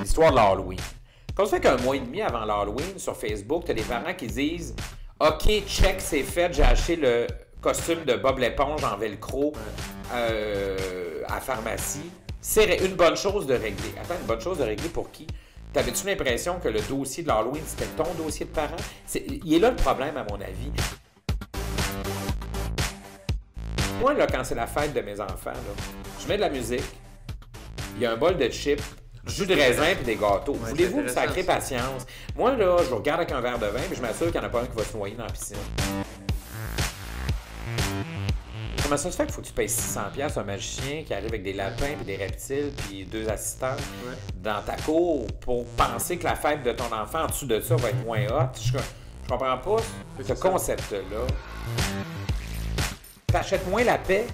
l'histoire de l'Halloween. Quand ça fait qu'un mois et demi avant l'Halloween, sur Facebook, tu as des parents qui disent « OK, check, c'est fait, j'ai acheté le costume de Bob l'éponge en velcro à la pharmacie. » C'est une bonne chose de régler. Attends, une bonne chose de régler pour qui? T'avais-tu l'impression que le dossier de l'Halloween, c'était ton dossier de parents? Il est là le problème, à mon avis. Moi, là, quand c'est la fête de mes enfants, là, je mets de la musique, il y a un bol de chips, du jus de raisin et des gâteaux. Ouais, voulez-vous me sacrer patience? Moi, là, je regarde avec un verre de vin et je m'assure qu'il n'y en a pas un qui va se noyer dans la piscine. Comment ça se fait qu'il faut que tu payes 600$ un magicien qui arrive avec des lapins, puis des reptiles, puis 2 assistants dans ta cour pour penser que la fête de ton enfant en dessous de ça va être moins hot? Je comprends pas ce concept-là. T'achètes moins la paix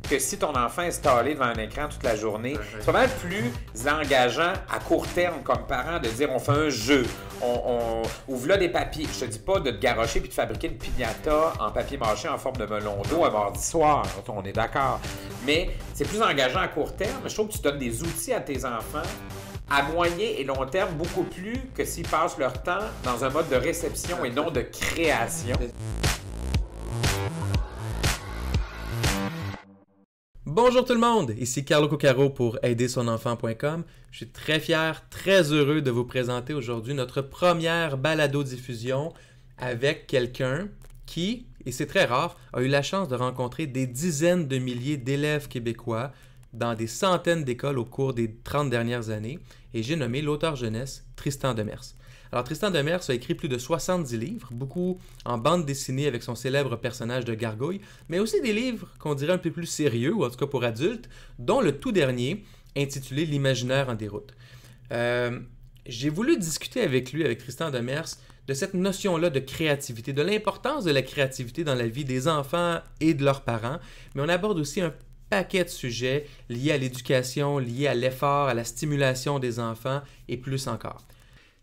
que si ton enfant est installé devant un écran toute la journée. C'est pas mal plus engageant à court terme comme parent de dire on fait un jeu, on ouvre là des papiers. Je te dis pas de te garrocher puis de fabriquer une piñata en papier mâché en forme de melon d'eau un mardi soir, on est d'accord. Mais c'est plus engageant à court terme. Je trouve que tu donnes des outils à tes enfants à moyen et long terme beaucoup plus que s'ils passent leur temps dans un mode de réception et non de création. Bonjour tout le monde, ici Carlo Coccaro pour aidersonenfant.com. Je suis très fier, très heureux de vous présenter aujourd'hui notre première balado-diffusion avec quelqu'un qui, et c'est très rare, a eu la chance de rencontrer des dizaines de milliers d'élèves québécois dans des centaines d'écoles au cours des 30 dernières années, et j'ai nommé l'auteur jeunesse Tristan Demers. Alors, Tristan Demers a écrit plus de 70 livres, beaucoup en bande dessinée avec son célèbre personnage de Gargouille, mais aussi des livres qu'on dirait un peu plus sérieux, ou en tout cas pour adultes, dont le tout dernier, intitulé L'imaginaire en déroute. J'ai voulu discuter avec lui, avec Tristan Demers, de cette notion-là de créativité, de l'importance de la créativité dans la vie des enfants et de leurs parents, mais on aborde aussi un paquet de sujets liés à l'éducation, liés à l'effort, à la stimulation des enfants et plus encore.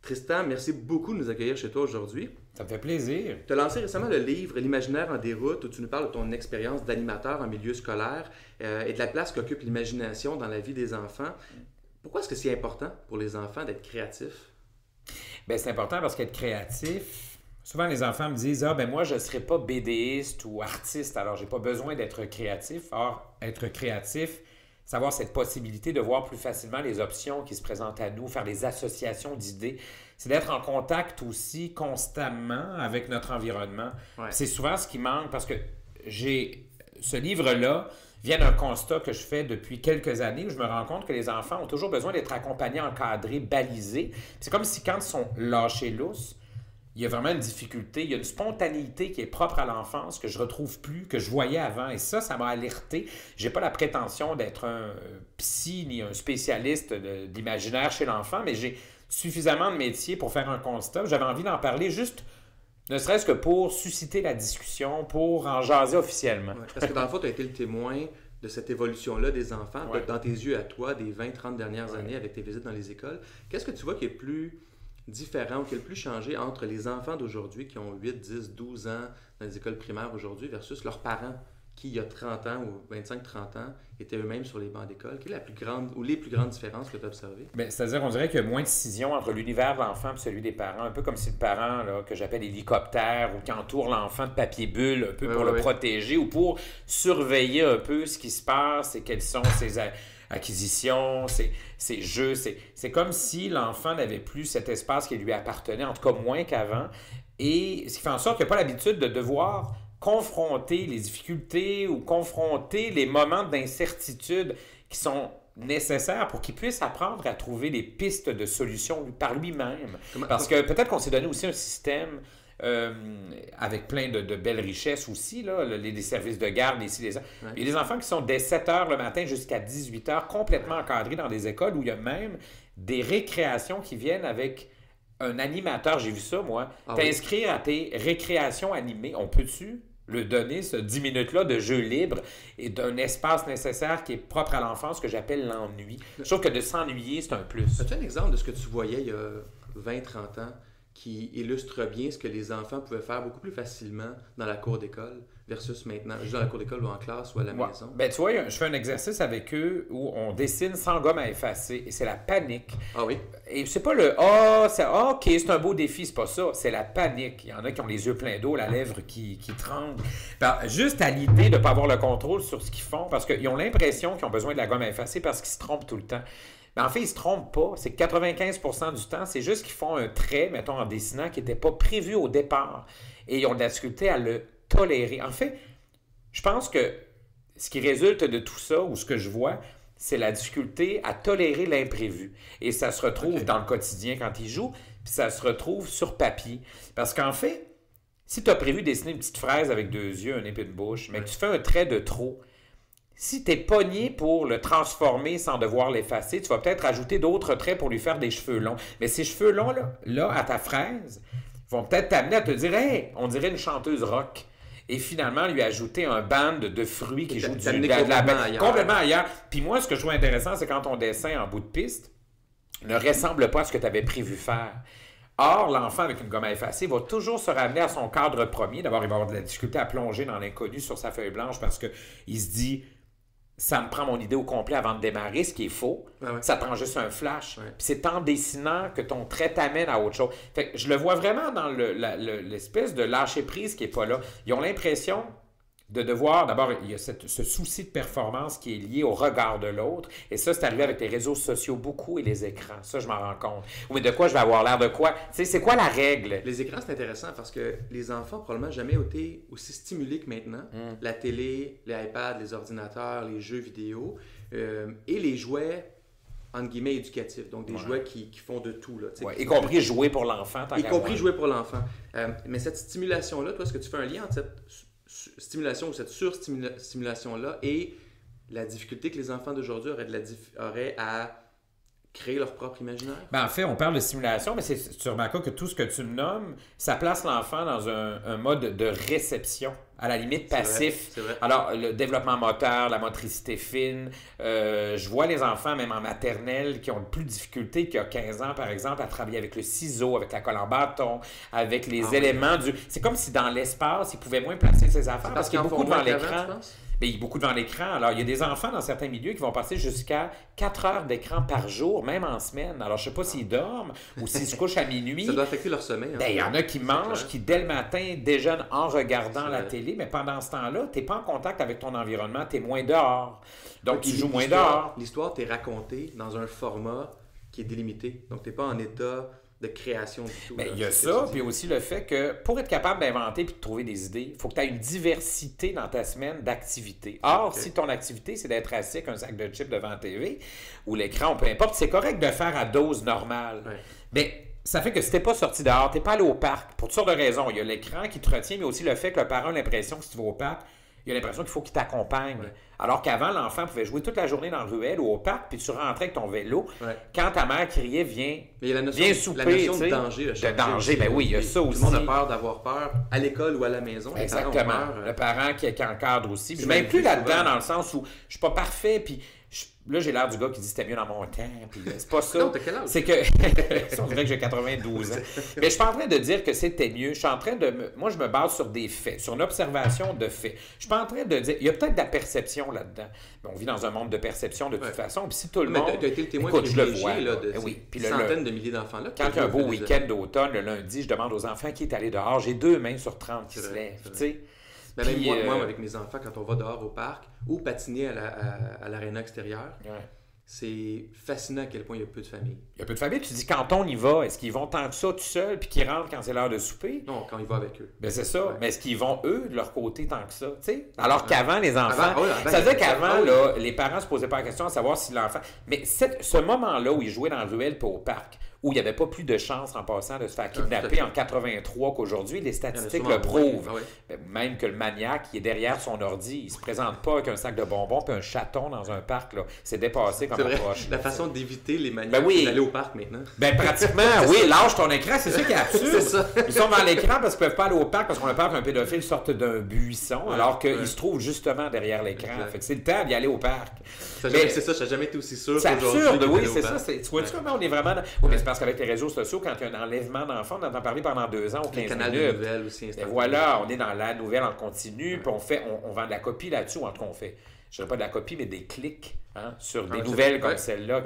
Tristan, merci beaucoup de nous accueillir chez toi aujourd'hui. Ça me fait plaisir. Tu as lancé récemment le livre L'imaginaire en déroute où tu nous parles de ton expérience d'animateur en milieu scolaire et de la place qu'occupe l'imagination dans la vie des enfants. Pourquoi est-ce que c'est important pour les enfants d'être créatifs? Bien, c'est important parce qu'être créatif, souvent les enfants me disent « Ah, ben moi, je ne serai pas BDiste ou artiste, alors j'ai pas besoin d'être créatif. » Or, être créatif, c'est avoir cette possibilité de voir plus facilement les options qui se présentent à nous, faire des associations d'idées. C'est d'être en contact aussi constamment avec notre environnement. Ouais. C'est souvent ce qui manque parce que ce livre-là vient d'un constat que je fais depuis quelques années où je me rends compte que les enfants ont toujours besoin d'être accompagnés, encadrés, balisés. C'est comme si quand ils sont lâchés lousses, il y a vraiment une difficulté, il y a une spontanéité qui est propre à l'enfance que je ne retrouve plus, que je voyais avant. Et ça m'a alerté. Je n'ai pas la prétention d'être un psy ni un spécialiste d'imaginaire chez l'enfant, mais j'ai suffisamment de métier pour faire un constat. J'avais envie d'en parler juste, ne serait-ce que pour susciter la discussion, pour en jaser officiellement. Ouais, parce que dans le fond, tu as été le témoin de cette évolution-là des enfants, dans tes yeux à toi, des 20-30 dernières années avec tes visites dans les écoles. Qu'est-ce que tu vois qui est plus différent ou qui est le plus changé entre les enfants d'aujourd'hui qui ont 8, 10, 12 ans dans les écoles primaires aujourd'hui versus leurs parents qui, il y a 30 ans ou 25-30 ans, étaient eux-mêmes sur les bancs d'école? Quelle est la plus grande ou les plus grandes différences que tu as observées? Bien, c'est-à-dire qu'on dirait qu'il y a moins de scission entre l'univers de l'enfant et celui des parents, un peu comme si le parent, là, que j'appelle hélicoptère, ou qui entoure l'enfant de papier bulle, un peu pour le protéger ou pour surveiller un peu ce qui se passe et quels sont ses acquisitions, ses jeux. C'est comme si l'enfant n'avait plus cet espace qui lui appartenait, en tout cas moins qu'avant. Et ce qui fait en sorte qu'il n'a pas l'habitude de devoir confronter les difficultés ou confronter les moments d'incertitude qui sont nécessaires pour qu'il puisse apprendre à trouver des pistes de solutions par lui-même. Parce que peut-être qu'on s'est donné aussi un système avec plein de belles richesses aussi, là, les services de garde, ici, les... Il y a des enfants qui sont dès 7 h le matin jusqu'à 18 h complètement encadrés dans des écoles où il y a même des récréations qui viennent avec un animateur. J'ai vu ça, moi. T'inscrire à tes récréations animées. On peut-tu le donner, ce 10 minutes-là de jeu libre et d'un espace nécessaire qui est propre à l'enfance que j'appelle l'ennui. Je trouve que de s'ennuyer, c'est un plus. As-tu un exemple de ce que tu voyais il y a 20-30 ans qui illustre bien ce que les enfants pouvaient faire beaucoup plus facilement dans la cour d'école versus maintenant, juste dans la cour d'école ou en classe ou à la maison. Ben, tu vois, je fais un exercice avec eux où on dessine sans gomme à effacer et c'est la panique. Ah oui? Et c'est pas le « Ah, OK, c'est un beau défi », c'est pas ça. C'est la panique. Il y en a qui ont les yeux pleins d'eau, la lèvre qui tremble. Ben, juste à l'idée de ne pas avoir le contrôle sur ce qu'ils font parce qu'ils ont l'impression qu'ils ont besoin de la gomme à effacer parce qu'ils se trompent tout le temps. Mais en fait, ils ne se trompent pas. C'est que 95% du temps, c'est juste qu'ils font un trait, mettons, en dessinant, qui n'était pas prévu au départ. Et ils ont de la difficulté à le tolérer. En fait, je pense que ce qui résulte de tout ça, ou ce que je vois, c'est la difficulté à tolérer l'imprévu. Et ça se retrouve dans le quotidien quand ils jouent, puis ça se retrouve sur papier. Parce qu'en fait, si tu as prévu dessiner une petite fraise avec 2 yeux, un nez et une bouche, mais que tu fais un trait de trop, si tu es pogné pour le transformer sans devoir l'effacer, tu vas peut-être ajouter d'autres traits pour lui faire des cheveux longs. Mais ces cheveux longs-là, à ta fraise, vont peut-être t'amener à te dire « Hey, on dirait une chanteuse rock ». Et finalement, lui ajouter un band de fruits qui joue complètement ailleurs. Puis moi, ce que je trouve intéressant, c'est quand ton dessin en bout de piste ne ressemble pas à ce que tu avais prévu faire. Or, l'enfant avec une gomme à effacer va toujours se ramener à son cadre premier. D'abord, il va avoir de la difficulté à plonger dans l'inconnu sur sa feuille blanche parce qu'il se dit « Ça me prend mon idée au complet avant de démarrer », ce qui est faux. Ça te prend juste un flash. Puis c'est en dessinant que ton trait t'amène à autre chose. Fait que je le vois vraiment dans l'espèce de lâcher-prise qui n'est pas là. Ils ont l'impression de devoir... D'abord, il y a ce souci de performance qui est lié au regard de l'autre. Et ça, c'est arrivé avec les réseaux sociaux beaucoup et les écrans. Ça, je m'en rends compte. Oui, mais de quoi je vais avoir l'air de quoi? Tu sais, c'est quoi la règle? Les écrans, c'est intéressant parce que les enfants, probablement, jamais été aussi stimulés que maintenant. La télé, les iPads, les ordinateurs, les jeux vidéo et les jouets, entre guillemets, éducatifs. Donc, des jouets qui font de tout. Là, y compris jouer pour l'enfant. Y compris jouer pour l'enfant. Mais cette stimulation-là, toi, est-ce que tu fais un lien entre cette stimulation ou cette surstimulation-là et la difficulté que les enfants d'aujourd'hui auraient à créer leur propre imaginaire? Ben, en fait, on parle de stimulation, mais tu remarques que tout ce que tu nommes, ça place l'enfant dans un mode de réception, à la limite passif. C'est vrai. Alors, le développement moteur, la motricité fine, je vois les enfants, même en maternelle, qui ont plus de difficultés qu'il y a 15 ans, par exemple, à travailler avec le ciseau, avec la colle en bâton, avec les éléments du... C'est comme si dans l'espace, ils pouvaient moins placer ses affaires parce qu'il y a beaucoup devant l'écran. Mais il y a beaucoup devant l'écran. Alors, il y a des enfants dans certains milieux qui vont passer jusqu'à 4 heures d'écran par jour, même en semaine. Alors, je ne sais pas s'ils dorment ou s'ils se couchent à minuit. Ça doit affecter leur sommeil. Il y en a qui mangent, qui dès le matin déjeunent en regardant la télé, mais pendant ce temps-là, tu n'es pas en contact avec ton environnement, tu es moins dehors. Donc, tu joues moins dehors. L'histoire t'est racontée dans un format qui est délimité. Donc, tu n'es pas en état de création du tout. Il y a ça, puis aussi le fait que pour être capable d'inventer et de trouver des idées, il faut que tu aies une diversité dans ta semaine d'activités. Or, si ton activité, c'est d'être assis avec un sac de chips devant la TV ou l'écran, peu importe, c'est correct de faire à dose normale. Mais ça fait que si tu n'es pas sorti dehors, tu n'es pas allé au parc, pour toutes sortes de raisons. Il y a l'écran qui te retient, mais aussi le fait que le parent a l'impression que si tu vas au parc, il a l'impression qu'il faut qu'il t'accompagne. Alors qu'avant, l'enfant pouvait jouer toute la journée dans la ruelle ou au parc, puis tu rentrais avec ton vélo. Quand ta mère criait, viens souper. La notion de danger. De danger, bien oui, il y a ça aussi. Tout le monde a peur d'avoir peur à l'école ou à la maison. Exactement. Le parent qui encadre aussi. Je m'inclus là-dedans dans le sens où je suis pas parfait, puis là, j'ai l'air du gars qui dit c'était mieux dans mon temps, puis c'est pas ça. Non, t'as quel âge? C'est que... ça, on dirait que j'ai 92 ans. Mais je suis pas en train de dire que c'était mieux. Je suis en train de... Moi, je me base sur des faits, sur une observation de faits. Je suis pas en train de dire... Il y a peut-être de la perception là-dedans. Mais on vit dans un monde de perception de toute façon. Puis si tout le monde... Mais tu as été le témoin de centaines de milliers d'enfants-là. Quand il y a un beau week-end d'automne, le lundi, je demande aux enfants qui est allé dehors. J'ai 2 mains sur 30 qui se lèvent, tu sais. Même moi, avec mes enfants, quand on va dehors au parc ou patiner à l'aréna extérieure, c'est fascinant à quel point il y a peu de familles. Il y a peu de familles. Tu dis, quand on y va, est-ce qu'ils vont tant que ça tout seuls puis qu'ils rentrent quand c'est l'heure de souper? Non, quand ils vont avec eux. Ben c'est ça. Mais est-ce qu'ils vont, eux, de leur côté tant que ça? T'sais? Alors qu'avant, les enfants... ça veut dire qu'avant, là, les parents ne se posaient pas la question à savoir si l'enfant... Mais ce moment-là où ils jouaient dans la ruelle puis au parc, où il n'y avait pas plus de chances en passant de se faire kidnapper en 83 qu'aujourd'hui, les statistiques le prouvent. Même que le maniaque qui est derrière son ordi, il ne se présente pas avec un sac de bonbons puis un chaton dans un parc. C'est dépassé comme approche. La façon d'éviter les maniaques, c'est d'aller au parc maintenant. Ben pratiquement, oui, lâche ton écran, c'est ça qui est absurde. C'est ça. Ils sont dans l'écran parce qu'ils ne peuvent pas aller au parc parce qu'on a peur qu'un pédophile sorte d'un buisson alors qu'il se trouve justement derrière l'écran. Fait que c'est le temps d'y aller au parc. C'est ça, ça n'a jamais été aussi sûr qu'aujourd'hui. C'est absurde, oui, c'est ça. Tu vois-tu comment on est vraiment... Oui, mais parce qu'avec les réseaux sociaux, quand il y a un enlèvement d'enfants, on entend parler pendant 2 ans ou 15 minutes. Canal de nouvelles aussi, Et voilà, on est dans la nouvelle en continu, puis on vend de la copie là-dessus, ou en tout cas on fait, je dirais pas de la copie, mais des clics sur des nouvelles comme celle-là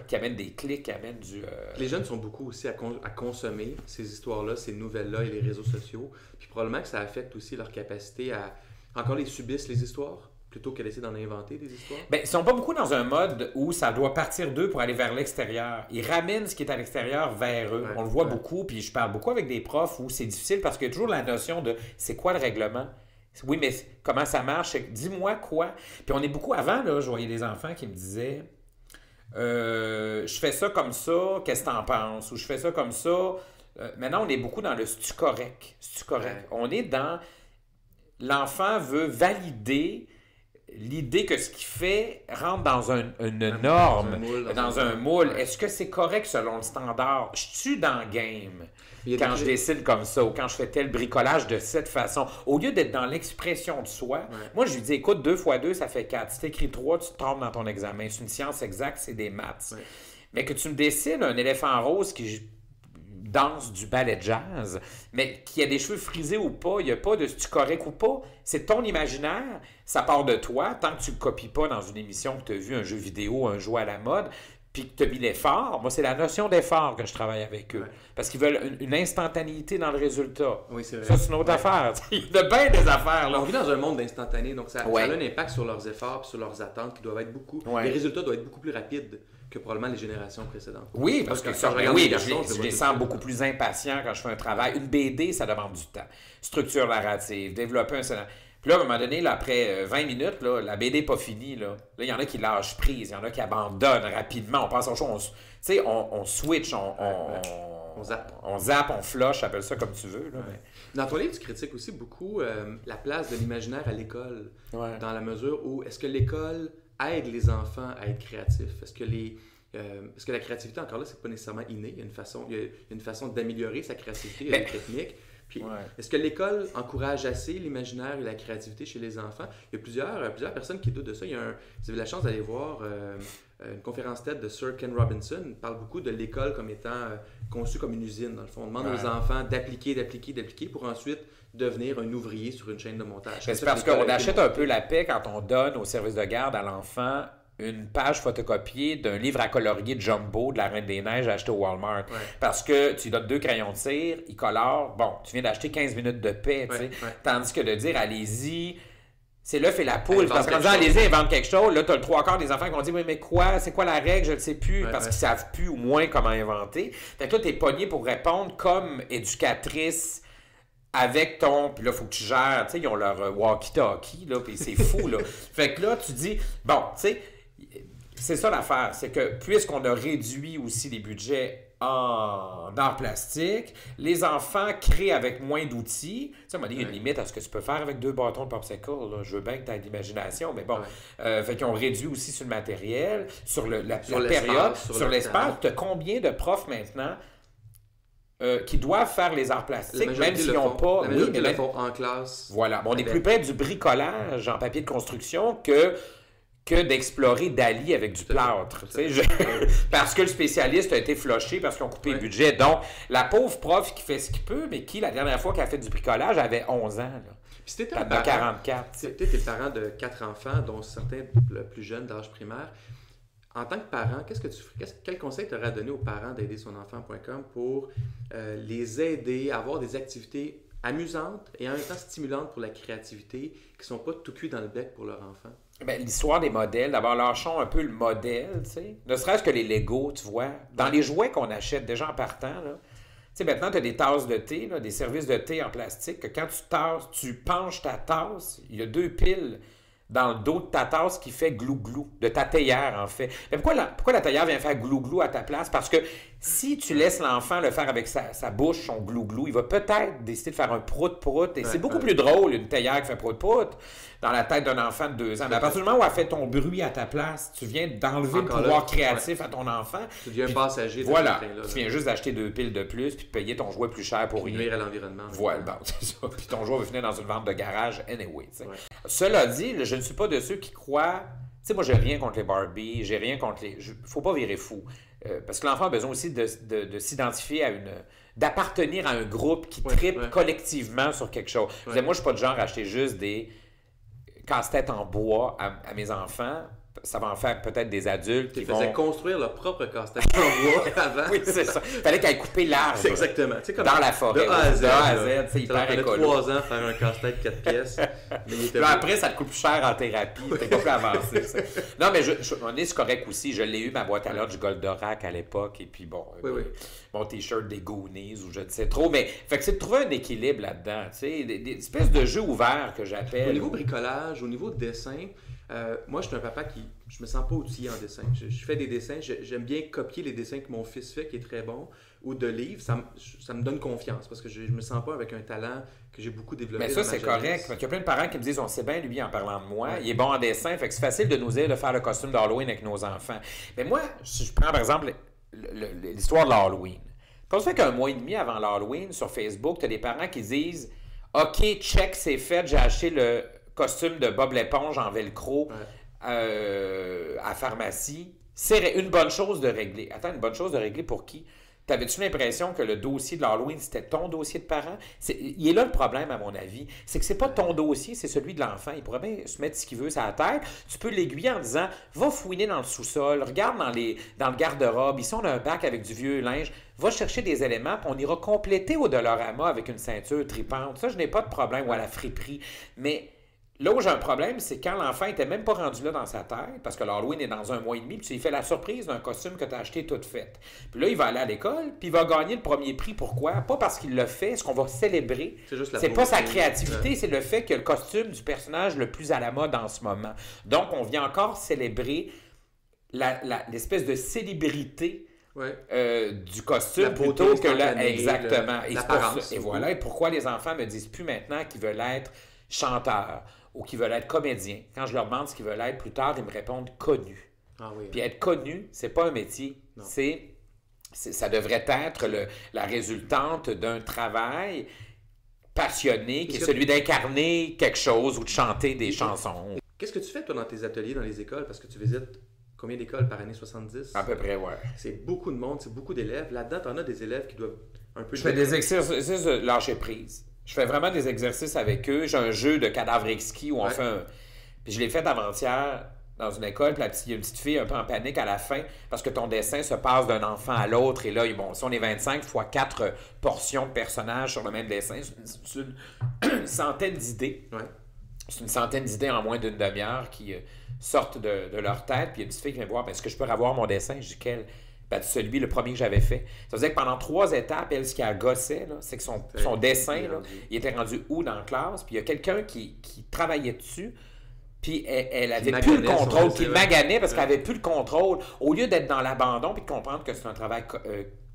qui amènent des clics, qui amènent du... Les jeunes sont beaucoup aussi à consommer ces histoires-là, ces nouvelles-là et les réseaux sociaux, puis probablement que ça affecte aussi leur capacité à... Encore, ils subissent les histoires plutôt que d'essayer d'en inventer des histoires? Bien, ils sont pas beaucoup dans un mode où ça doit partir d'eux pour aller vers l'extérieur. Ils ramènent ce qui est à l'extérieur vers eux. On le voit beaucoup, puis je parle beaucoup avec des profs où c'est difficile parce qu'il y a toujours la notion de c'est quoi le règlement? Oui, mais comment ça marche? Dis-moi quoi? Puis on est beaucoup avant, là, je voyais des enfants qui me disaient je fais ça comme ça, qu'est-ce que t'en penses? Ou je fais ça comme ça. Maintenant, on est beaucoup dans le c'est-tu correct? C'est-tu correct? On est dans l'enfant veut valider l'idée que ce qu'il fait rentre dans une norme, dans un moule. Est-ce que c'est correct selon le standard? Je suis dans le game quand je décide comme ça ou quand je fais tel bricolage de cette façon. Au lieu d'être dans l'expression de soi, moi je lui dis, écoute, 2 x 2, ça fait 4. Si tu écris 3, tu te trompes dans ton examen. C'est une science exacte, c'est des maths. Mais que tu me dessines un éléphant rose qui danse du ballet jazz, mais qui a des cheveux frisés ou pas, il n'y a pas de c'est-tu correct ou pas. C'est ton imaginaire, ça part de toi, tant que tu ne le copies pas dans une émission que tu as vu, un jeu vidéo, un jeu à la mode, puis que tu as mis l'effort. Moi, c'est la notion d'effort que je travaille avec eux. Parce qu'ils veulent une instantanéité dans le résultat. Oui, c'est vrai. Ça, c'est une autre affaire. Il y a bien des affaires. Là. On vit dans un monde d'instantané, donc ça a un impact sur leurs efforts et sur leurs attentes qui doivent être beaucoup... Les résultats doivent être beaucoup plus rapides que probablement les générations précédentes. Oui, parce que je les sens beaucoup plus impatients quand je fais un travail. Une BD, ça demande du temps. Structure narrative, développer un scénario. Puis là, à un moment donné, là, après 20 minutes, là, la BD n'est pas finie. Là, il y en a qui lâchent prise, il y en a qui abandonnent rapidement. On passe aux choses. Tu sais, on switch, on zappe, on flush, appelle ça comme tu veux. Là, mais... Dans ton livre, tu critiques aussi beaucoup la place de l'imaginaire à l'école. Dans la mesure où, est-ce que l'école aide les enfants à être créatifs? Est-ce que la créativité, encore là, c'est pas nécessairement inné. Il y a une façon d'améliorer sa créativité, il y a une technique. Puis, est-ce que l'école encourage assez l'imaginaire et la créativité chez les enfants? Il y a plusieurs personnes qui doutent de ça. Vous avez la chance d'aller voir une conférence TED de Sir Ken Robinson. Il parle beaucoup de l'école comme étant conçue comme une usine. Dans le fond, on demande aux enfants d'appliquer pour ensuite devenir un ouvrier sur une chaîne de montage. C'est parce qu'on achète un peu la paix quand on donne au service de garde à l'enfant une page photocopiée d'un livre à colorier Jumbo de la Reine des Neiges acheté au Walmart. Parce que tu lui donnes 2 crayons de cire, il colore, bon, tu viens d'acheter 15 minutes de paix, tu sais. Tandis que de dire, allez-y, c'est l'œuf et la poule. Parce qu'en disant, allez-y, invente quelque chose, là, tu as le 3/4 des enfants qui vont dire, oui, mais quoi, c'est quoi la règle, je ne sais plus, parce qu'ils ne savent plus ou moins comment inventer. Fait que là, tu es pogné pour répondre comme éducatrice avec ton... Puis là, il faut que tu gères, tu sais, ils ont leur walkie-talkie, là, puis c'est fou, là. Fait que là, tu dis, bon, tu sais, c'est ça l'affaire, c'est que puisqu'on a réduit aussi les budgets en art plastique, les enfants créent avec moins d'outils. Tu sais, on m'a dit, il y a une limite à ce que tu peux faire avec 2 bâtons de popsicle. Là. Je veux bien que tu aies de l'imagination, mais bon. Fait qu'ils ont réduit aussi sur le matériel, sur la période, sur l'espace. Tu as combien de profs maintenant qui doivent faire les arts plastiques, même s'ils n'ont pas... La majorité le font en classe. Voilà. Bon, on est plus près du bricolage en papier de construction que d'explorer Dali avec du plâtre. Parce que le spécialiste a été flushé, parce qu'ils ont coupé le budget. Donc, la pauvre prof qui fait ce qu'il peut, mais qui, la dernière fois qu'elle a fait du bricolage, avait 11 ans. Là. Puis si tu étais 44. Tu es le parent de 4 enfants, dont certains plus jeunes d'âge primaire. En tant que parent, quel conseil tu aurais donné aux parents d'aider son enfant.com pour les aider à avoir des activités amusantes et en même temps stimulantes pour la créativité, qui ne sont pas tout cuits dans le bec pour leur enfant? Ben, l'histoire des modèles, d'abord lâchons un peu le modèle, tu sais. Ne serait-ce que les Legos, tu vois. Dans les jouets qu'on achète déjà en partant, là. Tu sais, maintenant, tu as des tasses de thé, là, des services de thé en plastique, que quand tu penches ta tasse, il y a 2 piles dans le dos de ta tasse qui fait glou-glou, de ta théière, en fait. Mais pourquoi la théière vient faire glou-glou à ta place? Parce que si tu laisses l'enfant le faire avec sa bouche, son glou-glou, il va peut-être décider de faire un prout-prout. Et c'est beaucoup plus drôle, une théière qui fait prout-prout, dans la tête d'un enfant de 2 ans. Mais à partir du moment où elle fait ton bruit à ta place, tu viens d'enlever le pouvoir créatif à ton enfant. Tu deviens passager de ce Voilà. Tu viens juste d'acheter 2 piles de plus puis de payer ton jouet plus cher pour rien. Nuire à l'environnement. Voilà, bon, c'est ça. Puis ton jouet va finir dans une vente de garage anyway. Cela dit, je ne suis pas de ceux qui croient sais, moi, j'ai rien contre les Barbie, j'ai rien contre les... Faut pas virer fou. Parce que l'enfant a besoin aussi de s'identifier à une... d'appartenir à un groupe qui tripe collectivement sur quelque chose. Je veux dire, moi, je suis pas du genre à acheter juste des casse-têtes en bois à mes enfants. Ça va en faire peut-être des adultes qui faisaient construire leur propre casse-tête en bois avant. Oui, c'est ça. Il fallait qu'elle coupe l'arbre. C'est exactement. Comme dans la forêt. De A à Z. De A à Z, c'est hyper écolo. 3 ans faire un casse-tête 4 pièces. Mais après, ça te coûte plus cher en thérapie. T'es pas plus avancé. Non, mais c'est correct aussi. Je l'ai eu, ma boîte à lunch Goldorak à l'époque. Et puis bon, mon t-shirt des Goonies ou je ne sais trop. Mais fait que c'est de trouver un équilibre là-dedans. Tu sais, des espèces de jeux ouverts que j'appelle. Au niveau bricolage, au niveau dessin, moi, je suis un papa qui... Je me sens pas outillé en dessin. Je fais des dessins. J'aime bien copier les dessins que mon fils fait, qui est très bon, ou de livres. Ça me donne confiance parce que je me sens pas avec un talent que j'ai beaucoup développé. Mais ça, c'est correct. Il y a plein de parents qui me disent, on sait bien, lui, en parlant de moi. Il est bon en dessin. Fait que c'est facile de nous dire de faire le costume d'Halloween avec nos enfants. Mais moi, si je prends, par exemple, l'histoire de l'Halloween. Quand ça fait qu'un mois et demi avant l'Halloween, sur Facebook, tu as des parents qui disent, OK, check, c'est fait, j'ai acheté le costume de Bob l'éponge en velcro à pharmacie, c'est une bonne chose de régler. Attends, une bonne chose de régler pour qui? T'avais-tu l'impression que le dossier de l'Halloween, c'était ton dossier de parent? Il est là le problème, à mon avis. C'est que c'est pas ton dossier, c'est celui de l'enfant. Il pourrait bien se mettre ce qu'il veut sur la tête. Tu peux l'aiguiller en disant, va fouiner dans le sous-sol, regarde dans le garde-robe. Ici, on a un bac avec du vieux linge. Va chercher des éléments, puis on ira compléter au Dollarama avec une ceinture tripante. Ça, je n'ai pas de problème, ou à la friperie. Mais là où j'ai un problème, c'est quand l'enfant n'était même pas rendu là dans sa tête, parce que l'Halloween est dans un mois et demi, puis tu lui fais la surprise d'un costume que tu as acheté toute faite. Puis là, il va aller à l'école, puis il va gagner le premier prix. Pourquoi? Pas parce qu'il l'a fait, ce qu'on va célébrer. C'est pas sa créativité, c'est le fait que le costume du personnage le plus à la mode en ce moment. Donc, on vient encore célébrer l'espèce de célébrité du costume plutôt que exactement. Et voilà, et pourquoi les enfants me disent plus maintenant qu'ils veulent être chanteurs ou qui veulent être comédiens. Quand je leur demande ce qu'ils veulent être plus tard, ils me répondent connu. Puis être connu, c'est pas un métier. Ça devrait être la résultante d'un travail passionné qui est celui d'incarner quelque chose ou de chanter des chansons. Qu'est-ce que tu fais, toi, dans tes ateliers, dans les écoles? Parce que tu visites combien d'écoles par année? 70? À peu près, ouais. C'est beaucoup de monde, c'est beaucoup d'élèves. Là-dedans, tu en as des élèves qui doivent un peu... Je fais des exercices de lâcher prise. Je fais vraiment des exercices avec eux. J'ai un jeu de cadavre exquis où on fait un... Puis je l'ai fait avant-hier dans une école, puis il y a une petite fille un peu en panique à la fin parce que ton dessin se passe d'un enfant à l'autre. Et là, bon, si on est 25 fois 4 portions de personnages sur le même dessin, c'est une centaine d'idées. C'est une centaine d'idées en moins d'une demi-heure qui sortent de leur tête. Puis il y a une petite fille qui vient me voir, est-ce que je peux revoir mon dessin? Je dis, quel? Ben, le premier que j'avais fait. Ça veut dire que pendant 3 étapes, elle, ce qui a gossé, c'est que son dessin, il était rendu où dans la classe? Puis il y a quelqu'un qui travaillait dessus, puis elle avait plus le contrôle, qui maganait parce qu'elle avait plus le contrôle. Au lieu d'être dans l'abandon puis de comprendre que c'est un travail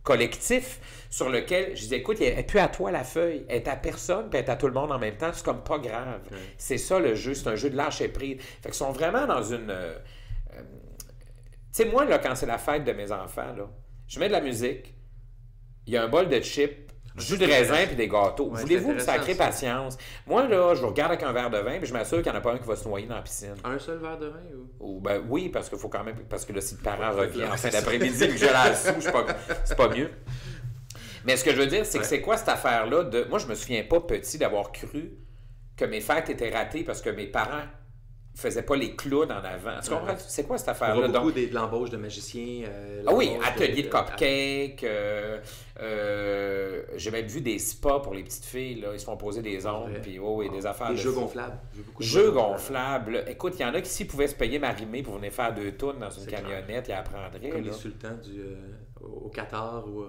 collectif sur lequel je disais, écoute, elle n'est plus à toi la feuille, elle est à personne, puis elle est à tout le monde en même temps. C'est comme pas grave. C'est ça le jeu, c'est un jeu de lâcher prise. Fait qu'ils sont vraiment dans une... Tu sais, moi, là, quand c'est la fête de mes enfants, là, je mets de la musique, il y a un bol de chips, du jus de raisin puis des gâteaux. Voulez-vous me sacrer patience? Moi, là, je vous regarde avec un verre de vin puis je m'assure qu'il n'y en a pas un qui va se noyer dans la piscine. Un seul verre de vin? Ou ben, oui, parce qu'il faut quand même... Parce que là, si le parent revient en fin d'après-midi et que je la sous, c'est pas mieux. Mais ce que je veux dire, c'est que c'est quoi cette affaire-là de... Moi, je me souviens pas, petit, d'avoir cru que mes fêtes étaient ratées parce que mes parents ne faisaient pas les clowns en avant. Tu comprends? C'est quoi cette affaire-là? On voit beaucoup de l'embauche de magiciens. Oui, atelier de cupcake. J'ai même vu des spas pour les petites filles. Là. Ils se font poser des ongles. Puis des affaires. Des jeux gonflables. Jeux gonflables. Écoute, il y en a qui, s'ils pouvaient se payer marimé pour venir faire 2 tours dans une camionnette, ils apprendraient. Comme les sultans au Qatar ou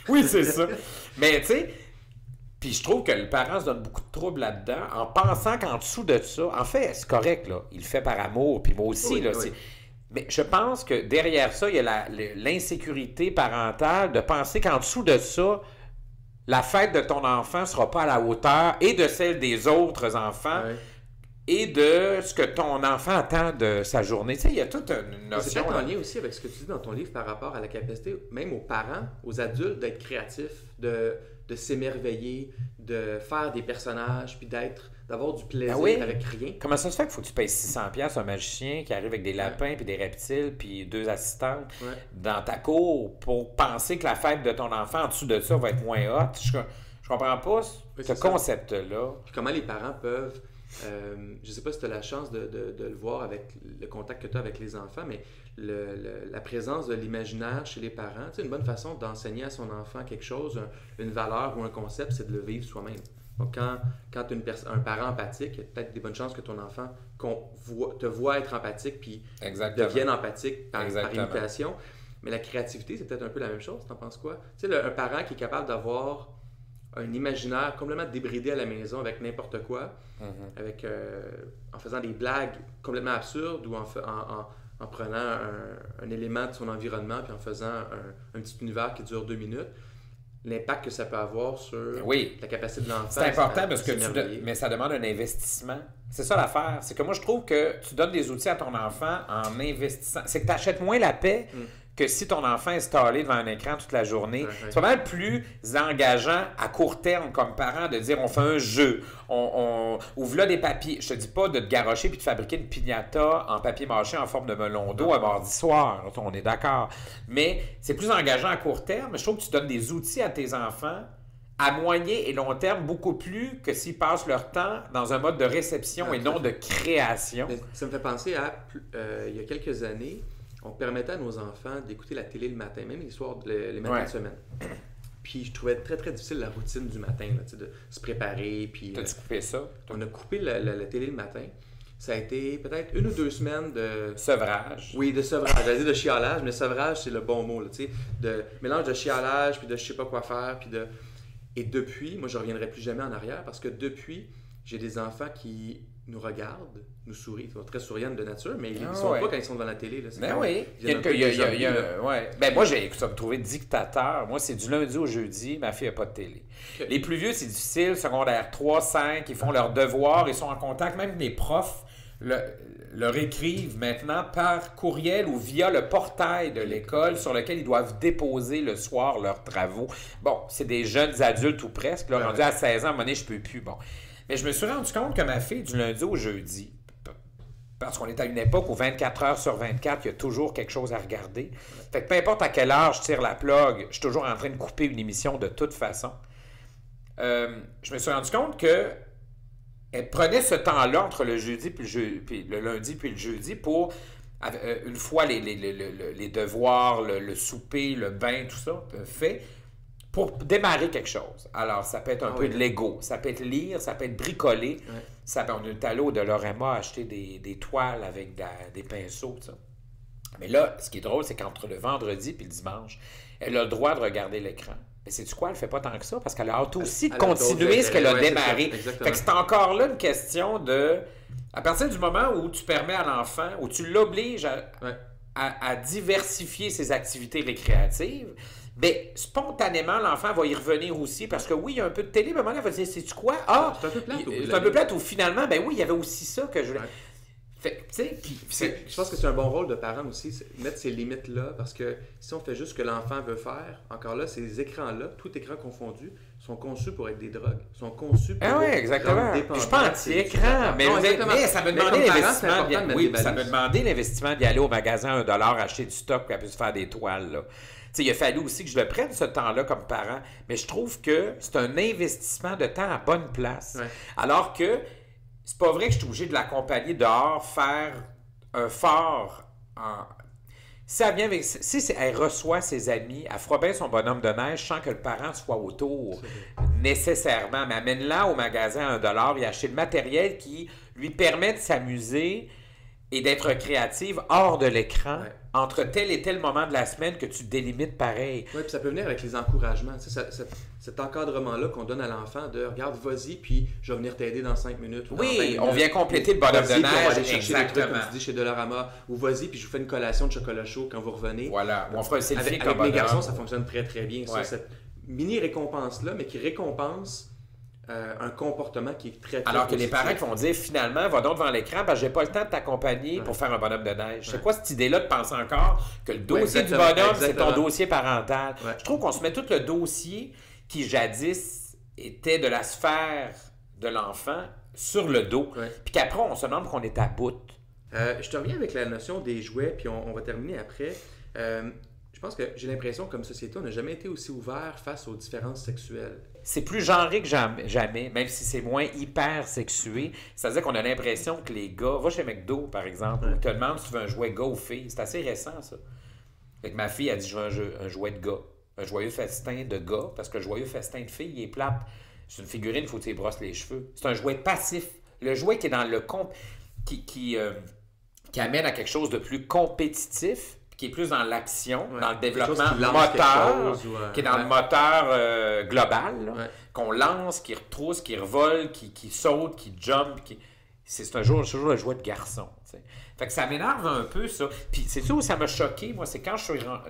Oui, c'est ça. Mais tu sais... Puis je trouve que le parent se donne beaucoup de troubles là-dedans en pensant qu'en dessous de ça, en fait, c'est correct, là. Il le fait par amour, puis moi aussi, là. Mais je pense que derrière ça, il y a l'insécurité parentale de penser qu'en dessous de ça, la fête de ton enfant ne sera pas à la hauteur et de celle des autres enfants et de ce que ton enfant attend de sa journée. Tu sais, il y a toute une notion... C'est peut-être en lien aussi avec ce que tu dis dans ton livre par rapport à la capacité, même aux parents, aux adultes, d'être créatifs, de s'émerveiller, de faire des personnages, puis d'avoir du plaisir avec rien. Comment ça se fait qu'il faut que tu payes 600$ un magicien qui arrive avec des lapins, puis des reptiles, puis 2 assistantes dans ta cour pour penser que la fête de ton enfant en dessous de ça va être moins hot? Je comprends pas ce concept-là. Puis comment les parents peuvent... je sais pas si tu as la chance de le voir avec le contact que tu as avec les enfants, mais la présence de l'imaginaire chez les parents, une bonne façon d'enseigner à son enfant quelque chose, une valeur ou un concept, c'est de le vivre soi-même. Donc, quand tu es un parent empathique, il y a peut-être des bonnes chances que ton enfant te voit être empathique puis devienne empathique par imitation. Mais la créativité, c'est peut-être un peu la même chose. T'en penses quoi? Tu sais, un parent qui est capable d'avoir un imaginaire complètement débridé à la maison avec n'importe quoi, avec, en faisant des blagues complètement absurdes ou en prenant un élément de son environnement puis en faisant un petit univers qui dure 2 minutes. L'impact que ça peut avoir sur la capacité de l'enfant. C'est important parce que mais ça demande un investissement. C'est ça l'affaire. C'est que moi, je trouve que tu donnes des outils à ton enfant en investissant. C'est que tu achètes moins la paix que si ton enfant est installé devant un écran toute la journée. C'est pas mal plus engageant à court terme comme parent de dire on fait un jeu, on ouvre là des papiers. Je te dis pas de te garrocher puis de fabriquer une piñata en papier mâché en forme de melon d'eau un mardi soir. On est d'accord. Mais c'est plus engageant à court terme. Je trouve que tu donnes des outils à tes enfants à moyen et long terme beaucoup plus que s'ils passent leur temps dans un mode de réception et non de création. Mais ça me fait penser à, il y a quelques années, on permettait à nos enfants d'écouter la télé le matin, même les matins de semaine. Puis je trouvais très, très difficile la routine du matin, là, de se préparer. Puis, t'as-tu coupé ça? On a coupé la télé le matin. Ça a été peut-être 1 ou 2 semaines de... Sevrage. Oui, de sevrage. J'allais dire de chialage, mais sevrage, c'est le bon mot. Là, de mélange de chialage, puis de je sais pas quoi faire, puis de... Et depuis, moi, je ne reviendrai plus jamais en arrière parce que depuis, j'ai des enfants qui nous regardent, nous sourient. Ils sont très souriants de nature, mais ils ne sont pas quand ils sont devant la télé. Là. Ben oui. Ben moi, j'ai trouvé dictateur. Moi, c'est du lundi au jeudi. Ma fille n'a pas de télé. Okay. Les plus vieux, c'est difficile. Secondaire 3, 5, ils font leurs devoirs. Ils sont en contact. Même les profs leur écrivent maintenant par courriel ou via le portail de l'école sur lequel ils doivent déposer le soir leurs travaux. Bon, c'est des jeunes adultes ou presque. Là, rendus à 16 ans, à un moment donné, je ne peux plus. Bon. Mais je me suis rendu compte que ma fille, du lundi au jeudi, parce qu'on est à une époque où 24 heures sur 24, il y a toujours quelque chose à regarder. Fait que peu importe à quelle heure je tire la plug, je suis toujours en train de couper une émission de toute façon. Je me suis rendu compte que elle prenait ce temps-là entre le jeudi puis le lundi puis le jeudi pour, une fois les devoirs, le souper, le bain, tout ça fait, pour démarrer quelque chose. Alors, ça peut être un peu de Lego, ça peut être lire, ça peut être bricoler. On est allé au Dolorama acheter des toiles avec des pinceaux, ça. Mais là, ce qui est drôle, c'est qu'entre le vendredi et le dimanche, elle a le droit de regarder l'écran. Mais sais-tu quoi? Elle ne fait pas tant que ça parce qu'elle a hâte aussi de continuer ce qu'elle a démarré. Fait que c'est encore là une question de... À partir du moment où tu permets à l'enfant, où tu l'obliges à diversifier ses activités récréatives, bien, spontanément, l'enfant va y revenir aussi parce que oui, il y a un peu de télé, mais à un moment donné, elle va dire, sais-tu quoi? Ah, c'est un peu plate. Ou finalement, ben oui, il y avait aussi ça que je voulais... Fait, je pense que c'est un bon rôle de parent aussi, mettre ces limites-là, parce que si on fait juste ce que l'enfant veut faire, encore là, ces écrans-là, tout écran confondu, sont conçus pour être des drogues, sont conçus pour exactement. Je suis pas anti-écran, mais ça me demandait l'investissement. Ça me demandait l'investissement d'y aller au magasin $1, acheter du stock pour se faire des toiles. Là. Il a fallu aussi que je le prenne ce temps-là comme parent, mais je trouve que c'est un investissement de temps à bonne place. Alors que c'est pas vrai que je suis obligé de l'accompagner dehors, faire un fort. Si elle reçoit ses amis, elle fera bien son bonhomme de neige sans que le parent soit autour, nécessairement. Mais amène-la au magasin à $1 et acheter le matériel qui lui permet de s'amuser et d'être créative hors de l'écran, entre tel et tel moment de la semaine que tu délimites pareil. Oui, puis ça peut venir avec les encouragements. Tu sais, cet encadrement-là qu'on donne à l'enfant de « Regarde, vas-y, puis je vais venir t'aider dans 5 minutes. » Oui, on vient compléter le bonhomme de neige. On va aller chercher des trucs, comme tu dis, chez Dolorama. Ou vas-y, puis je vous fais une collation de chocolat chaud quand vous revenez. Voilà, on fera un selfie avec mes garçons, ça fonctionne très, très bien. Ça, cette mini-récompense-là, mais qui récompense un comportement qui est très, très Alors que positif. les parents qui vont dire finalement, va donc devant l'écran parce que j'ai pas le temps de t'accompagner pour faire un bonhomme de neige. C'est quoi cette idée-là de penser encore que le dossier du bonhomme, c'est ton dossier parental? Je trouve qu'on se met tout le dossier qui jadis était de la sphère de l'enfant sur le dos, Ouais. puis qu'après, on se demande qu'on est à bout. Je te reviens avec la notion des jouets, puis on va terminer après. Je pense que j'ai l'impression, comme société, on n'a jamais été aussi ouvert face aux différences sexuelles. C'est plus genré que jamais, même si c'est moins hyper sexué. C'est-à-dire qu'on a l'impression que les gars... Va chez McDo, par exemple, où ils te demandent si tu veux un jouet gars ou fille. C'est assez récent, ça. Fait que ma fille a dit, je veux un jouet de gars. Un joyeux festin de gars, parce que le joyeux festin de fille, il est plate. C'est une figurine, il faut que tu y brosses les cheveux. C'est un jouet passif. Le jouet qui est dans le... qui amène à quelque chose de plus compétitif, qui est plus dans l'action, dans le développement moteur, qui est dans le moteur global, là, qu'on lance, qui retrousse, qui revole, qui saute, qui jump. C'est toujours le jouet de garçon. T'sais. Fait que ça m'énerve un peu, ça. Puis c'est sûr où ça m'a choqué, moi, c'est quand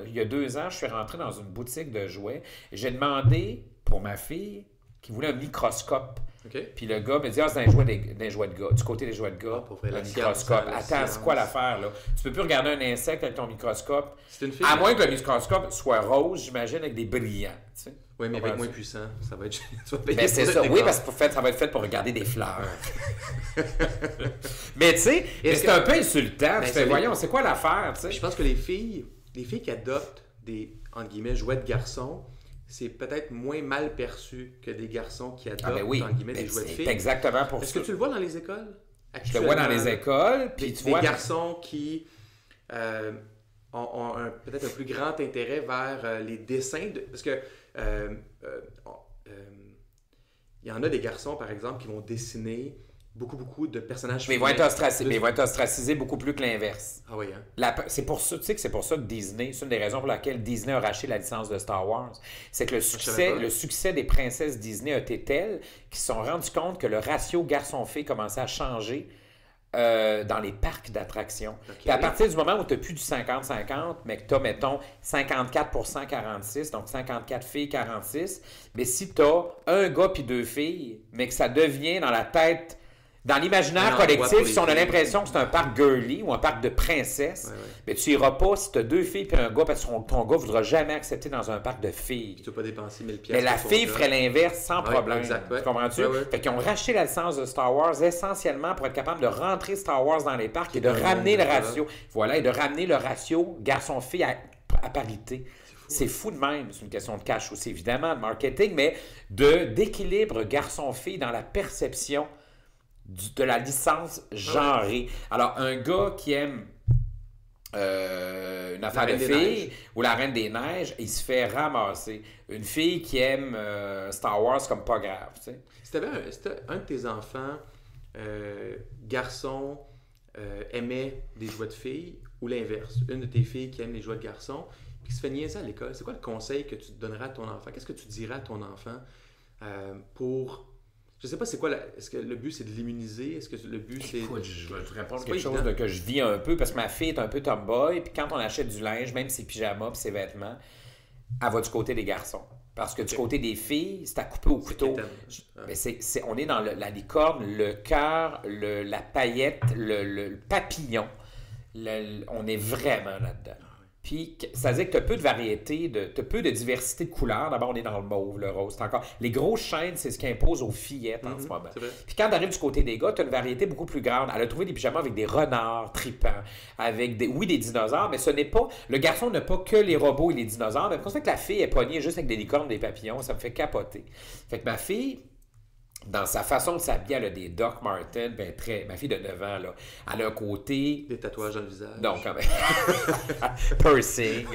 il y a 2 ans, je suis rentré dans une boutique de jouets. J'ai demandé pour ma fille qui voulait un microscope. Okay. Puis le gars me dit, c'est des jouets de gars. Du côté des jouets de gars, le microscope. Attends, c'est quoi l'affaire, là? Tu peux plus regarder un insecte avec ton microscope. C'est une fille, à moins que le microscope soit rose, j'imagine, avec des brillants. Tu sais? Oui, mais avec moins puissant. Ça va être... Mais c'est ça. Oui, parce que ça va être fait pour regarder des fleurs. Mais tu sais, c'est un peu insultant. Tu fais, voyons, c'est quoi l'affaire? Je pense que les filles qui adoptent des, entre guillemets, jouets de garçons, c'est peut-être moins mal perçu que des garçons qui adoptent, entre guillemets, des jouets de filles. C'est exactement pour ça. Est-ce que tu le vois dans les écoles? Je le vois dans les écoles. Puis tu vois... Des garçons qui ont peut-être un plus grand intérêt vers les dessins. Parce que il y en a des garçons, par exemple, qui vont dessiner beaucoup de personnages mais ils vont être ostracisés beaucoup plus que l'inverse. Ah oui, hein? C'est pour ça, tu sais que c'est pour ça que Disney, c'est une des raisons pour laquelle Disney a racheté la licence de Star Wars. C'est que le succès des princesses Disney a été tel qu'ils se sont rendus compte que le ratio garçon-fille commençait à changer dans les parcs d'attractions. Okay. Puis à partir du moment où tu n'as plus du 50-50, mais que tu as, mettons, 54% 46, donc 54 filles, 46, mais si tu as un gars puis 2 filles, mais que ça devient dans la tête... Dans l'imaginaire collectif, si on a l'impression que c'est un parc girly ou un parc de princesses, mais tu n'iras pas si tu as 2 filles et un gars, parce que ton gars ne voudra jamais accepter dans un parc de filles. Tu ne vas pas dépenser 1000$. Mais la fille ferait l'inverse sans problème. Exact, tu comprends-tu? Fait qu'ils ont racheté la licence de Star Wars essentiellement pour être capable de rentrer Star Wars dans les parcs et de ramener le ratio. Voilà, et de ramener le ratio garçon-fille à parité. C'est fou de même. C'est une question de cash aussi, évidemment, de marketing, mais d'équilibre garçon-fille dans la perception de la licence genrée. Alors, un gars qui aime une affaire de filles ou la Reine des Neiges, il se fait ramasser. Une fille qui aime Star Wars comme pas grave. Tu sais. Si tu avais un de tes enfants, garçon, aimait des jouets de filles ou l'inverse, une de tes filles qui aime les jouets de garçons, puis qui se fait niaiser à l'école, c'est quoi le conseil que tu donnerais à ton enfant? Qu'est-ce que tu dirais à ton enfant pour... Je sais pas c'est quoi, est-ce que le but c'est de l'immuniser? Est-ce que le but c'est... Écoute, je vais te répondre quelque chose que je vis un peu, parce que ma fille est un peu tomboy, puis quand on achète du linge, même ses pyjamas puis ses vêtements, elle va du côté des garçons. Parce que du côté des filles, c'est à couper au couteau. Mais on est dans la licorne, le cœur, la paillette, le papillon. On est vraiment là-dedans. Puis, c'est-à-dire que tu as peu de variété, tu as peu de diversité de couleurs. D'abord, on est dans le mauve, le rose. Encore... Les grosses chaînes, c'est ce qui impose aux fillettes en ce moment. Puis quand tu arrives du côté des gars, tu as une variété beaucoup plus grande. Elle a trouvé des pyjamas avec des renards tripants, avec des dinosaures, mais ce n'est pas... Le garçon n'a pas que les robots et les dinosaures. Mais comme ça que la fille est pognée juste avec des licornes, des papillons, ça me fait capoter. Fait que ma fille... Dans sa façon de s'habiller, elle a des Doc Martens, ma fille de 9 ans, là, elle a un côté... Des tatouages dans le visage. Non, quand même. Piercing.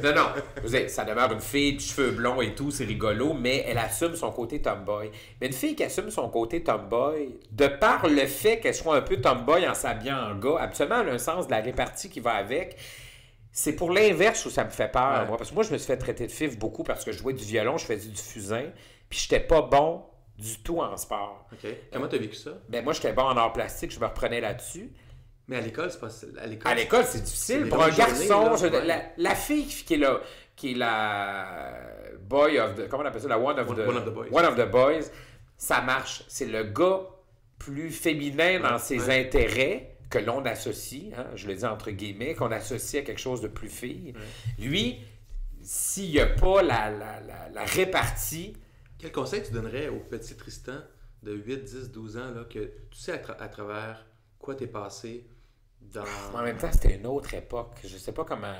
Non, vous savez, ça demeure une fille de cheveux blonds et tout, c'est rigolo, mais elle assume son côté tomboy. Mais une fille qui assume son côté tomboy, de par le fait qu'elle soit un peu tomboy en s'habillant en gars, absolument, elle a un sens de la répartie qui va avec. C'est pour l'inverse où ça me fait peur, moi. Parce que moi, je me suis fait traiter de fif beaucoup parce que je jouais du violon, je faisais du fusain, puis j'étais pas bon du tout en sport. OK. Comment tu as vécu ça? Ben moi, j'étais bon en art plastique, je me reprenais là-dessus. Mais à l'école, c'est pas... À l'école, c'est difficile. Pour un garçon, la fille qui est la boy of the... Comment on appelle ça? La one of the boys. One of the boys. Ça marche. C'est le gars plus féminin dans ses intérêts que l'on associe, hein, je le dis entre guillemets, qu'on associe à quelque chose de plus fille. Lui, s'il n'y a pas la répartie... Quel conseil tu donnerais au petit Tristan de 8, 10, 12 ans, là, que tu sais à travers quoi t'es passé dans... En même temps, c'était une autre époque. Je sais pas comment...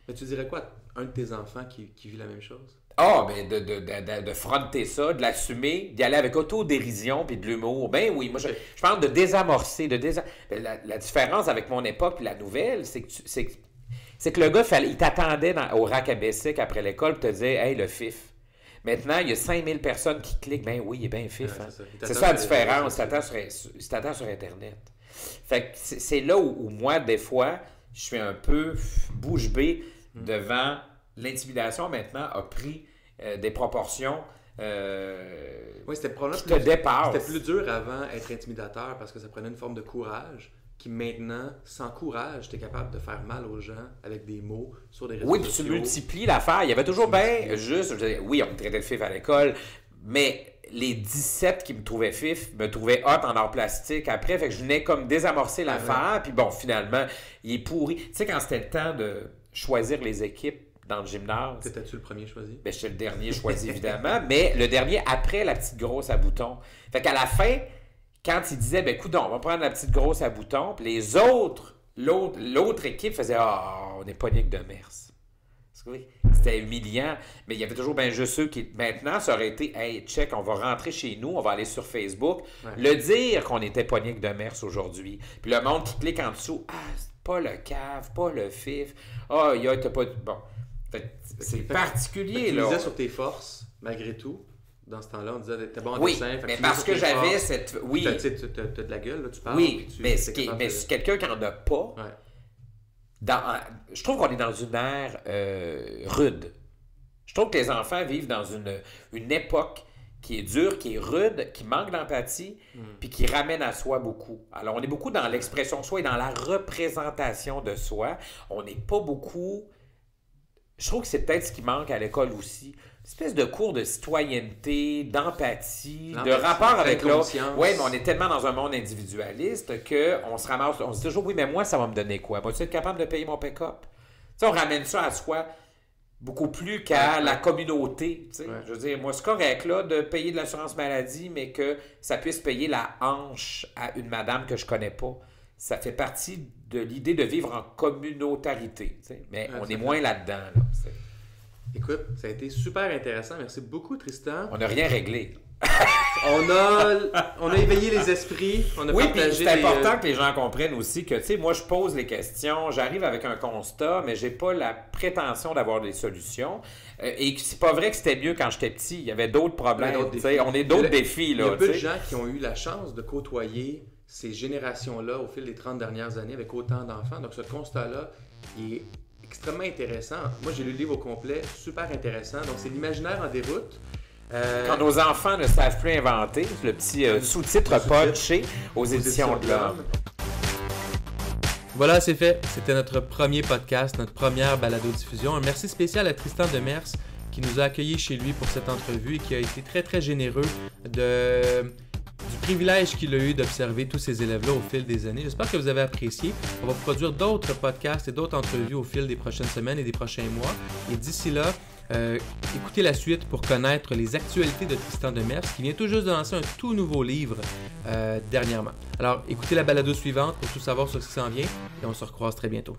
Mais tu dirais quoi à un de tes enfants qui vit la même chose? Ah, mais de fronter ça, de l'assumer, d'y aller avec autodérision puis de l'humour. Ben oui, moi, je parle de désamorcer. La différence avec mon époque et la nouvelle, c'est que le gars, il t'attendait au rack à Bessic après l'école pour te dire « Hey, le fif ». Maintenant, il y a 5000 personnes qui cliquent. Ben oui, il est bien fif. Hein? C'est ça la différence. Il t'attend sur Internet. Fait que c'est là où moi, des fois, je suis un peu bouche bée devant l'intimidation. Maintenant, a pris des proportions oui, c'était probablement qui te dépassent. C'était plus dur avant être intimidateur parce que ça prenait une forme de courage. Qui maintenant, sans courage, tu es capable de faire mal aux gens avec des mots sur des réseaux sociaux. Oui, puis tu multiplies l'affaire. Il y avait toujours bien juste... Oui, on me traitait de fif à l'école, mais les 17 qui me trouvaient fif me trouvaient hot en art plastique après. Fait que je venais comme désamorcer l'affaire. Puis bon, finalement, il est pourri. Tu sais, quand c'était le temps de choisir les équipes dans le gymnase... T'étais-tu le premier choisi? Ben, j'étais le dernier choisi, évidemment, mais le dernier après la petite grosse à boutons. Fait qu'à la fin... Quand il disait, ben coudonc, on va prendre la petite grosse à boutons, puis les autres, l'autre équipe faisait, on n'est pas Nick Demers. C'était humiliant, mais il y avait toujours bien juste ceux qui, maintenant, ça aurait été, hey, check, on va rentrer chez nous, on va aller sur Facebook, le dire qu'on était pas Nick Demers aujourd'hui. Puis le monde qui clique en dessous, c'est pas le cave, pas le fif, t'as pas. Bon. C'est particulier, là. Tu disais sur tes forces, malgré tout. Dans ce temps-là, on disait t'es bon en dessin. Oui, mais parce que j'avais cette... Oui. T'as de la gueule, là, tu parles. Oui, mais quelqu'un qui n'en a pas... Ouais. Je trouve qu'on est dans une ère rude. Je trouve que les enfants vivent dans une époque qui est dure, qui est rude, qui manque d'empathie, puis qui ramène à soi beaucoup. Alors, on est beaucoup dans l'expression de soi et dans la représentation de soi. On n'est pas beaucoup... Je trouve que c'est peut-être ce qui manque à l'école aussi. Une espèce de cours de citoyenneté, d'empathie, de rapport avec l'autre. Oui, mais on est tellement dans un monde individualiste qu'on se ramasse, on se dit toujours, oui, mais moi, ça va me donner quoi? Moi, tu être capable de payer mon pick-up? Tu sais, on ramène ça à soi beaucoup plus qu'à la communauté. Tu sais. Je veux dire, moi, c'est correct là, de payer de l'assurance maladie, mais que ça puisse payer la hanche à une madame que je connais pas. Ça fait partie de l'idée de vivre en communautarité. Tu sais. Mais on est moins là-dedans. Là, écoute, ça a été super intéressant. Merci beaucoup, Tristan. On n'a rien réglé. on a éveillé les esprits. On a partagé c'est important que les gens comprennent aussi que, tu sais, moi, je pose les questions, j'arrive avec un constat, mais j'ai pas la prétention d'avoir des solutions. Et c'est pas vrai que c'était mieux quand j'étais petit. Il y avait d'autres problèmes. On est d'autres défis. Là, il y a peu de gens qui ont eu la chance de côtoyer ces générations-là au fil des 30 dernières années avec autant d'enfants. Donc, ce constat-là, il est extrêmement intéressant. Moi, j'ai lu le livre au complet, super intéressant. Donc, c'est l'imaginaire en déroute. Quand nos enfants ne savent plus inventer, le petit sous-titre punché aux éditions de l'Homme. Voilà, c'est fait. C'était notre premier podcast, notre première balado-diffusion. Un merci spécial à Tristan Demers qui nous a accueillis chez lui pour cette entrevue et qui a été très, très généreux du privilège qu'il a eu d'observer tous ces élèves-là au fil des années. J'espère que vous avez apprécié. On va produire d'autres podcasts et d'autres entrevues au fil des prochaines semaines et des prochains mois. Et d'ici là, écoutez la suite pour connaître les actualités de Tristan Demers qui vient tout juste de lancer un tout nouveau livre dernièrement. Alors, écoutez la balado suivante pour tout savoir sur ce qui s'en vient et on se recroise très bientôt.